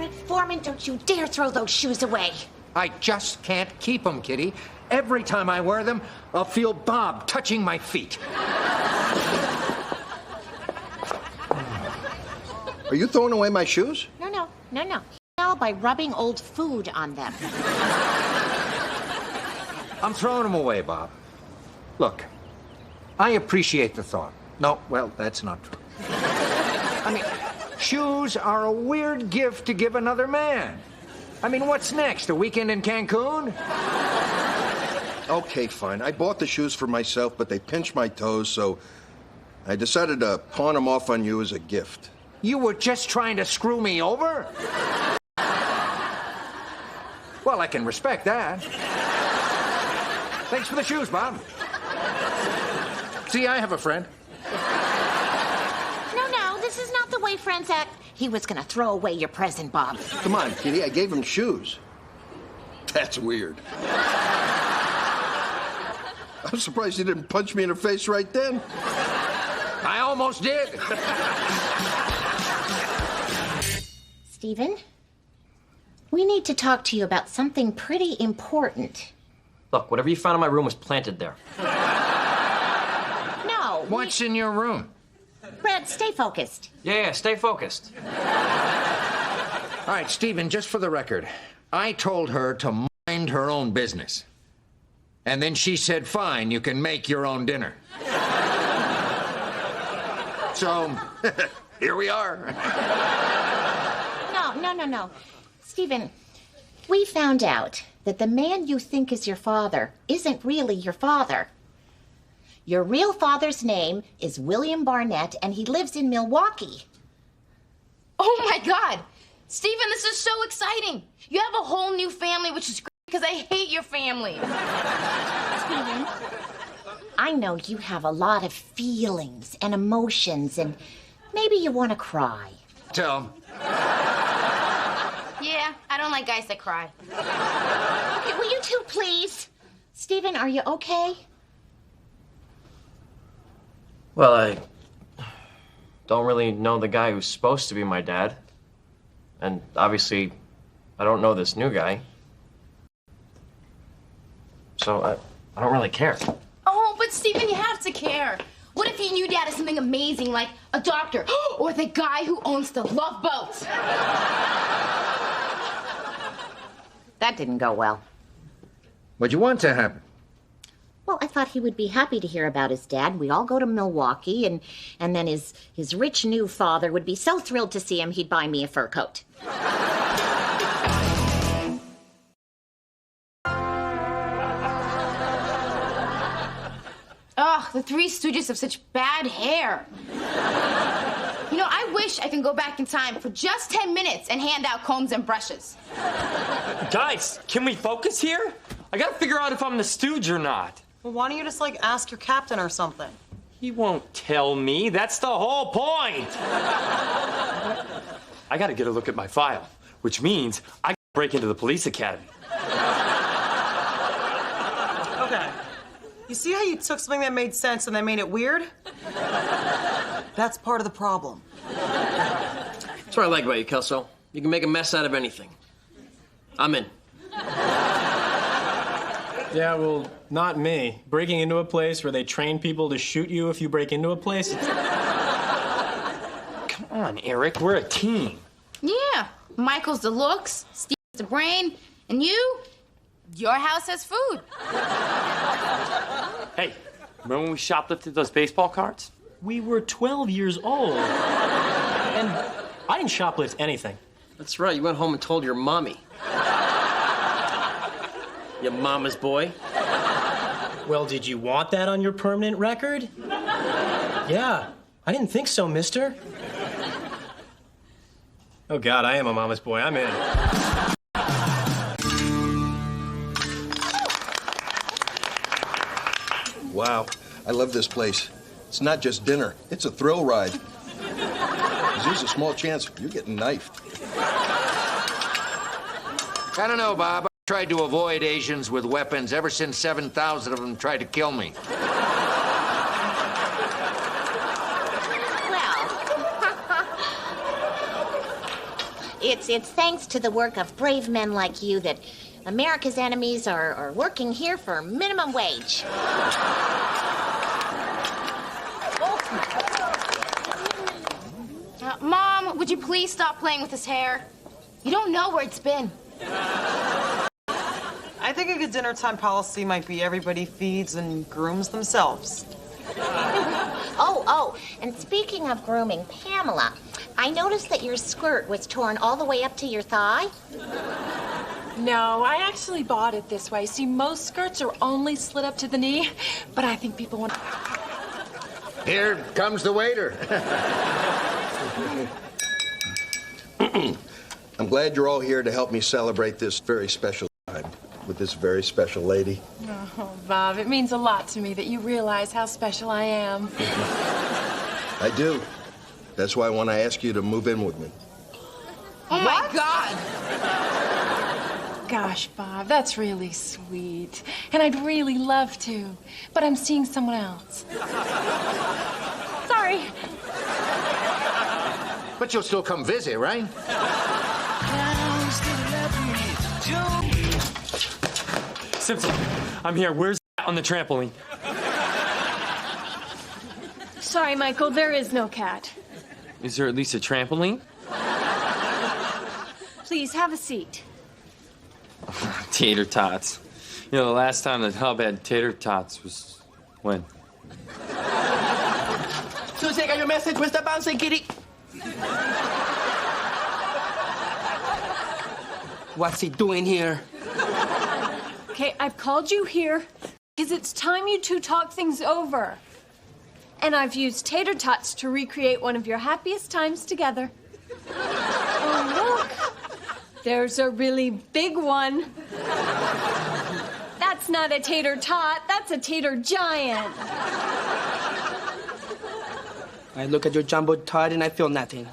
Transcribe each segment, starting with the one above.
Eric Foreman, don't you dare throw those shoes away. I just can't keep them, Kitty. Every time I wear them, I'll feel Bob touching my feet. Are you throwing away my shoes? No. Now by rubbing old food on them. I'm throwing them away, Bob. Look, I appreciate the thought. No, well, that's not true. I mean, shoes are a weird gift to give another man. I mean, what's next? A weekend in Cancun? Okay, fine. I bought the shoes for myself, but they pinched my toes, so I decided to pawn them off on you as a gift. You were just trying to screw me over? Well, I can respect that. Thanks for the shoes, Bob. See, I have a friend. No, this is not the way friends act. He was gonna throw away your present, Bob. Come on, Kitty, I gave him shoes. That's weird. I'm surprised he didn't punch me in the face right then. I almost did. Stephen, we need to talk to you about something pretty important. Look, whatever you found in my room was planted there. No. What's in your room? Brad, stay focused. Yeah, stay focused. All right, Stephen, just for the record, I told her to mind her own business. And then she said, fine, you can make your own dinner. So, here we are. No. Stephen, we found out that the man you think is your father isn't really your father. Your real father's name is William Barnett, and he lives in Milwaukee. Oh, my God. Stephen, this is so exciting. You have a whole new family, which is great because I hate your family. Stephen, I know you have a lot of feelings and emotions, and maybe you want to cry. Tell him. Yeah, I don't like guys that cry. Okay, will you two please? Stephen, are you okay? Well, I don't really know the guy who's supposed to be my dad. And obviously, I don't know this new guy. So I don't really care. Oh, but Stephen, you have to care. What if you knew Dad is something amazing, like a doctor, or the guy who owns the Love Boat? That didn't go well. What'd you want to happen? Well, I thought he would be happy to hear about his dad. We'd all go to Milwaukee, and then his rich new father would be so thrilled to see him, he'd buy me a fur coat. Ugh, the Three Stooges have such bad hair. You know, I wish I could go back in time for just 10 minutes and hand out combs and brushes. Guys, can we focus here? I gotta figure out if I'm the stooge or not. Well, why don't you just, ask your captain or something? He won't tell me. That's the whole point. I gotta get a look at my file, which means I gotta break into the police academy. Okay. You see how you took something that made sense and then made it weird? That's part of the problem. That's what I like about you, Kelso. You can make a mess out of anything. I'm in. Yeah, well, not me. Breaking into a place where they train people to shoot you if you break into a place. Come on, Eric, we're a team. Yeah, Michael's the looks, Steve's the brain, and your house has food. Hey, remember when we shoplifted those baseball cards? We were 12 years old. And I didn't shoplift anything. That's right, you went home and told your mommy. You mama's boy. Well, did you want that on your permanent record? Yeah, I didn't think so, mister. Oh, God, I am a mama's boy. I'm in. Wow, I love this place. It's not just dinner, it's a thrill ride. There's a small chance you're getting knifed. I don't know, Bob. I tried to avoid Asians with weapons ever since 7,000 of them tried to kill me. Well, It's thanks to the work of brave men like you that America's enemies are working here for minimum wage. Mom, would you please stop playing with his hair? You don't know where it's been. I think a good dinner time policy might be everybody feeds and grooms themselves. Oh, and speaking of grooming, Pamela, I noticed that your skirt was torn all the way up to your thigh. No, I actually bought it this way. See, most skirts are only slit up to the knee, but I think people want... Here comes the waiter. I'm glad you're all here to help me celebrate this very special time with this very special lady. Oh, Bob, it means a lot to me that you realize how special I am. I do. That's why I want to ask you to move in with me. Oh, my God! Gosh, Bob, that's really sweet. And I'd really love to, but I'm seeing someone else. Sorry. But you'll still come visit, right? Simpson, I'm here. Where's on the trampoline? Sorry, Michael, there is no cat. Is there at least a trampoline? Please, have a seat. Tater tots. You know, the last time the hub had tater tots was when? Susie, got your message. Where's the bouncing kitty? What's he doing here? Okay, I've called you here because it's time you two talk things over. And I've used tater tots to recreate one of your happiest times together. Oh, look. There's a really big one. That's not a tater tot, that's a tater giant. I look at your jumbo tot and I feel nothing.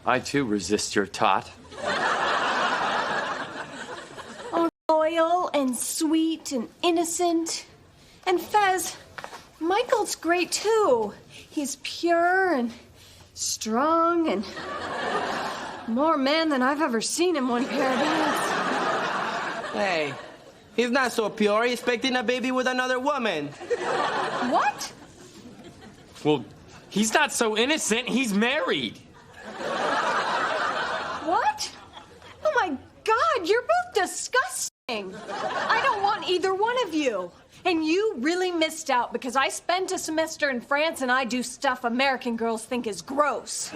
I, too, resist your tot. Oh, loyal and sweet and innocent. And Fez, Michael's great, too. He's pure and strong and more man than I've ever seen in one pair of hands. Hey, he's not so pure. He's expecting a baby with another woman. What? Well, he's not so innocent. He's married. What? Oh, my God, you're both disgusting. I don't want either one of you. And you really missed out because I spent a semester in France and I do stuff American girls think is gross.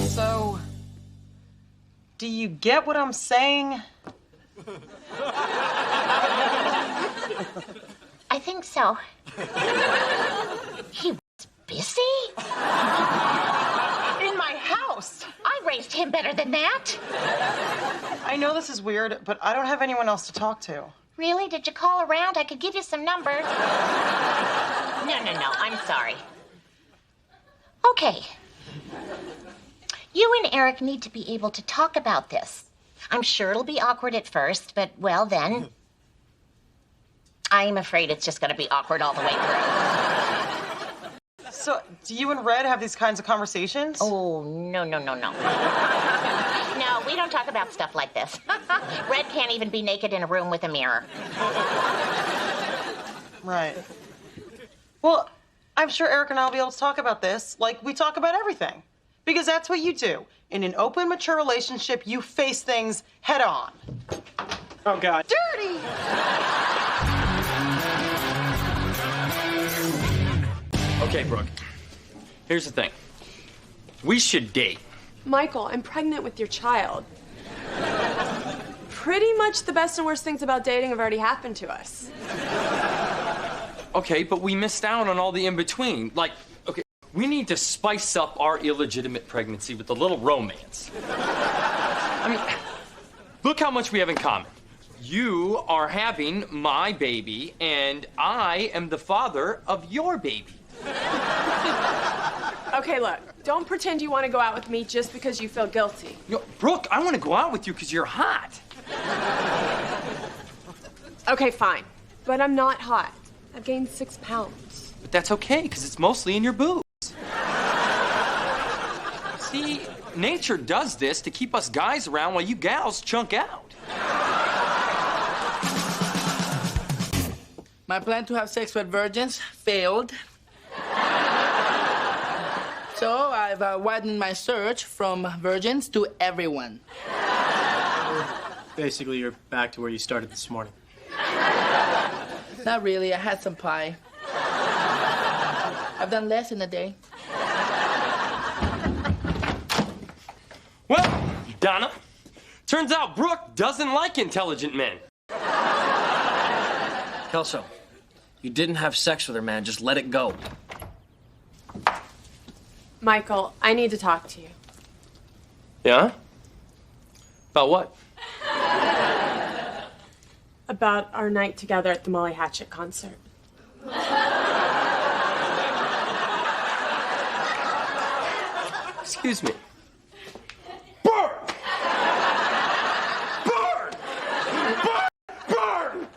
So, do you get what I'm saying? I think so. He was busy? In my house! I raised him better than that. I know this is weird, but I don't have anyone else to talk to. Really? Did you call around? I could give you some numbers. No, I'm sorry. Okay. You and Eric need to be able to talk about this. I'm sure it'll be awkward at first, but, well, then, I'm afraid it's just going to be awkward all the way through. So, do you and Red have these kinds of conversations? Oh, no. No, we don't talk about stuff like this. Red can't even be naked in a room with a mirror. Right. Well, I'm sure Eric and I will be able to talk about this like we talk about everything. Because that's what you do. In an open, mature relationship, you face things head on. Oh, God. Dirty! Okay, Brooke. Here's the thing. We should date. Michael, I'm pregnant with your child. Pretty much the best and worst things about dating have already happened to us. Okay, but we missed out on all the in-between. Like, okay, we need to spice up our illegitimate pregnancy with a little romance. I mean, look how much we have in common. You are having my baby, and I am the father of your baby. Okay, look, don't pretend you want to go out with me just because you feel guilty. Brooke, I want to go out with you because you're hot. Okay, fine. But I'm not hot. I've gained 6 pounds. But that's okay, because it's mostly in your boobs. See, nature does this to keep us guys around while you gals chunk out. My plan to have sex with virgins failed. So I've widened my search from virgins to everyone. Basically, you're back to where you started this morning. Not really. I had some pie. I've done less in a day. Well, Donna, turns out Brooke doesn't like intelligent men. Kelso, you didn't have sex with her, man. Just let it go. Michael, I need to talk to you. Yeah? About what? About our night together at the Molly Hatchet concert. Excuse me. Burn! Burn! Burn! Burn!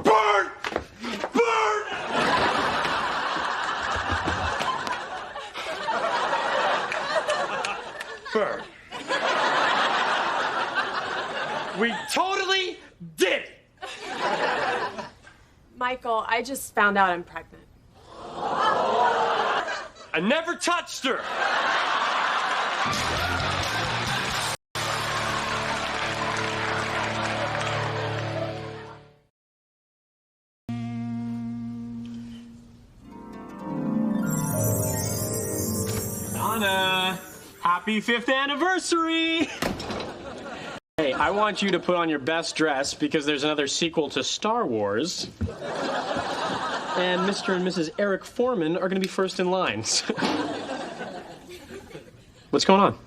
Burn! Burn! Burn. We totally did it! Michael, I just found out I'm pregnant. I never touched her! Donna, happy 5th anniversary! Hey, I want you to put on your best dress because there's another sequel to Star Wars. And Mr. and Mrs. Eric Foreman are going to be first in line. What's going on?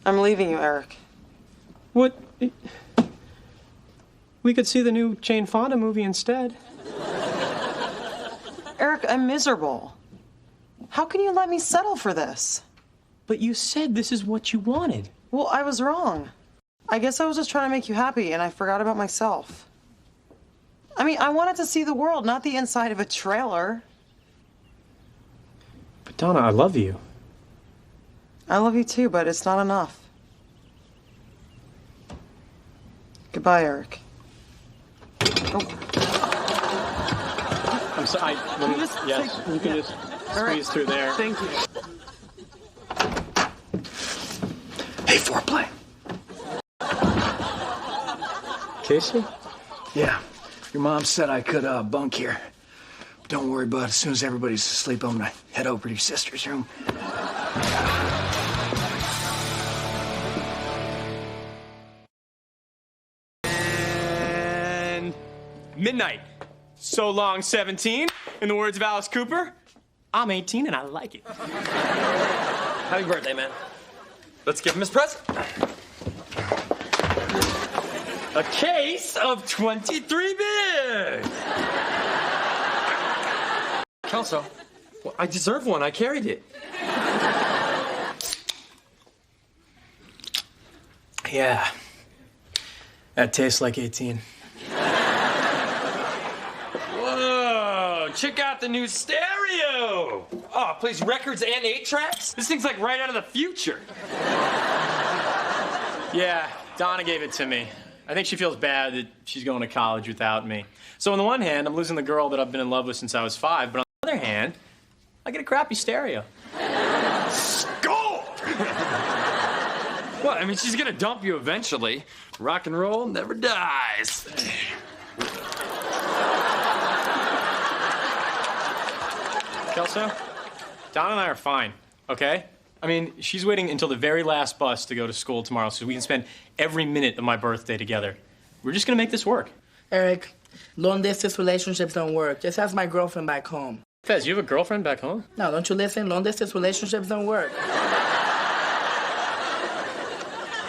I'm leaving you, Eric. What? We could see the new Jane Fonda movie instead. Eric, I'm miserable. How can you let me settle for this? But you said this is what you wanted. Well, I was wrong. I guess I was just trying to make you happy, and I forgot about myself. I mean, I wanted to see the world, not the inside of a trailer. But Donna, I love you. I love you too, but it's not enough. Goodbye, Eric. Oh. I'm sorry. Yes, you can just squeeze through there. Thank you. Hey, foreplay. Casey? Yeah. Your mom said I could bunk here. Don't worry about it. As soon as everybody's asleep, I'm gonna head over to your sister's room. And midnight. So long, 17. In the words of Alice Cooper, I'm 18 and I like it. Happy birthday, man. Let's give him his present. A case of 23 beers! Kelso, well, I deserve one. I carried it. Yeah. That tastes like 18. Whoa! Check out the new stereo! Oh, it plays records and 8-tracks? This thing's like right out of the future. Yeah, Donna gave it to me. I think she feels bad that she's going to college without me. So on the one hand, I'm losing the girl that I've been in love with since I was 5, but on the other hand, I get a crappy stereo. Score! Well, I mean, she's gonna dump you eventually. Rock and roll never dies. Kelso, Donna and I are fine, okay? I mean, she's waiting until the very last bus to go to school tomorrow so we can spend every minute of my birthday together. We're just gonna make this work. Eric, long-distance relationships don't work. Just ask my girlfriend back home. Fez, you have a girlfriend back home? No, don't you listen? Long-distance relationships don't work.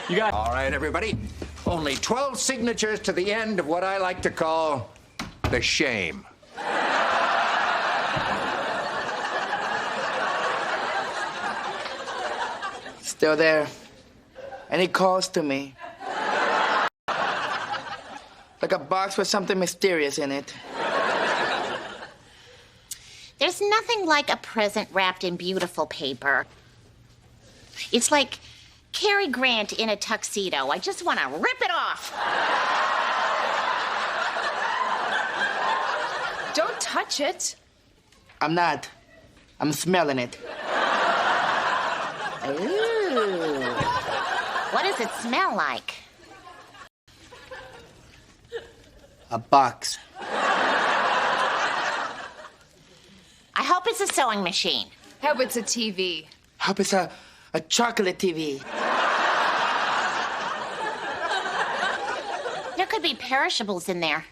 You got... All right, everybody. Only 12 signatures to the end of what I like to call the shame. Still there. and he calls to me. Like a box with something mysterious in it. There's nothing like a present wrapped in beautiful paper. It's like Cary Grant in a tuxedo. I just want to rip it off. Don't touch it. I'm not. I'm smelling it. Ooh. What does it smell like? A box. I hope it's a sewing machine. Hope it's a TV. Hope it's a chocolate TV. There could be perishables in there.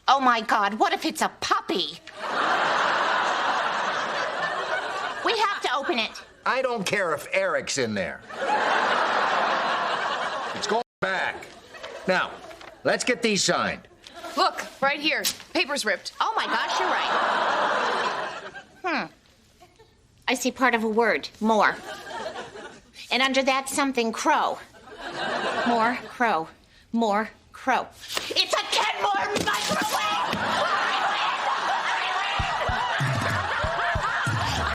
Oh my God, what if it's a puppy? We have to open it. I don't care if Eric's in there. It's going back. Now, let's get these signed. Look, right here. Paper's ripped. Oh my gosh, you're right. I see part of a word, more. And under that, something crow. More crow. More crow. It's a Kenmore microwave!